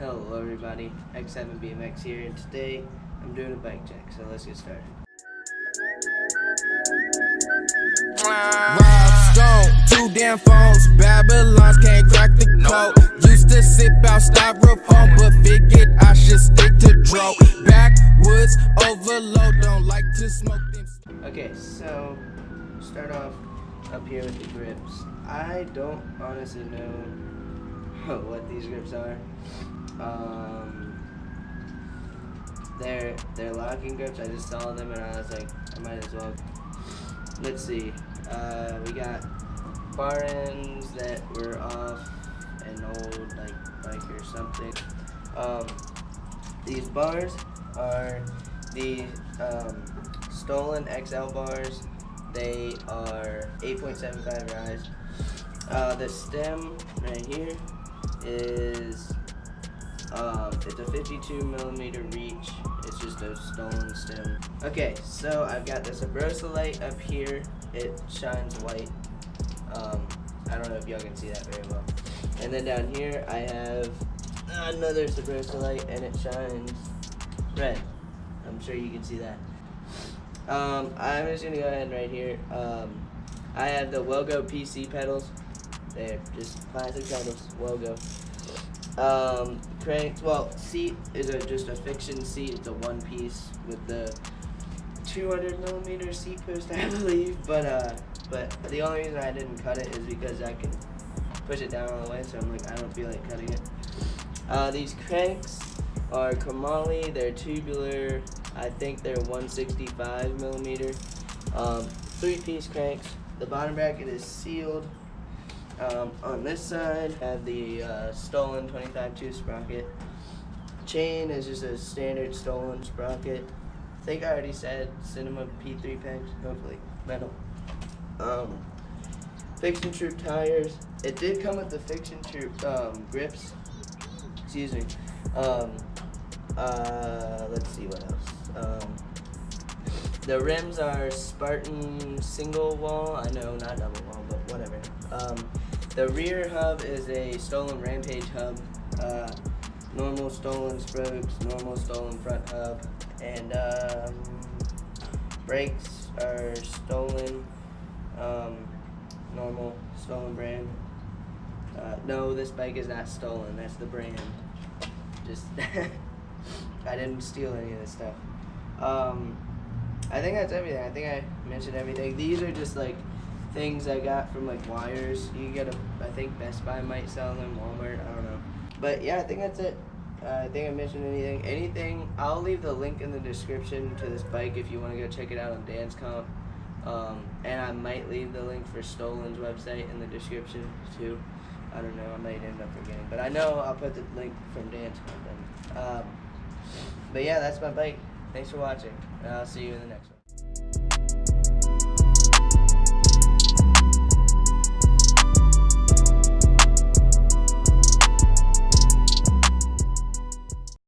Hello everybody, X7BMX here, and today I'm doing a bike check, so let's get started. Rob Stone, 2 damn phones, Babylons can't crack the code. Used to sip out styrofoam, but figured I should stick to dro. Backwoods overload, don't like to smoke them. Okay, so start off up here with the grips. I don't honestly know what these grips are. They're locking grips. I just saw them and I was like, I might as well. Let's see. We got bar ends that were off an old bike or something. These bars are the Stollen XL bars. They are 8.75 rise. The stem right here is it's a 52 millimeter reach. It's just a Stollen stem. Okay, so I've got this Sabrosa light up here. It shines white. I don't know if y'all can see that very well. And then down here I have another Sabrosa light, and it shines red. I'm sure you can see that. I'm just gonna go ahead right here. I have the Wellgo PC pedals. They're just plastic pedals. Wellgo. Cranks. Well, seat is just a Fiction seat. It's a one piece with the 200 millimeter seat post, I believe. But the only reason I didn't cut it is because I can push it down all the way. So I'm like, I don't feel like cutting it. These cranks are Kamali. They're tubular. I think they're 165 millimeter. 3-piece cranks. The bottom bracket is sealed. On this side, I have the Stollen 25-2 sprocket. Chain is just a standard Stollen sprocket. I think I already said Cinema P3 pegs, hopefully. Metal. Fiction Troop tires. It did come with the Fiction Troop grips. Excuse me. Let's see what else. The rims are Spartan single wall. I know, not double wall, but whatever. The rear hub is a Stollen Rampage hub. Normal Stollen spokes, normal Stollen front hub, and brakes are Stollen. Normal Stollen brand. No, this bike is not Stollen. That's the brand. Just I didn't steal any of this stuff. I think that's everything. I think I mentioned everything. These are just like things I got from like wires. You can get I think Best Buy might sell them, Walmart, I don't know. But yeah, I think that's it. I think I mentioned anything. I'll leave the link in the description to this bike if you want to go check it out on Dance Comp. And I might leave the link for Stollen's website in the description too. I don't know, I might end up forgetting. But I know I'll put the link from Dance Comp in. But yeah, that's my bike. Thanks for watching, and I'll see you in the next one.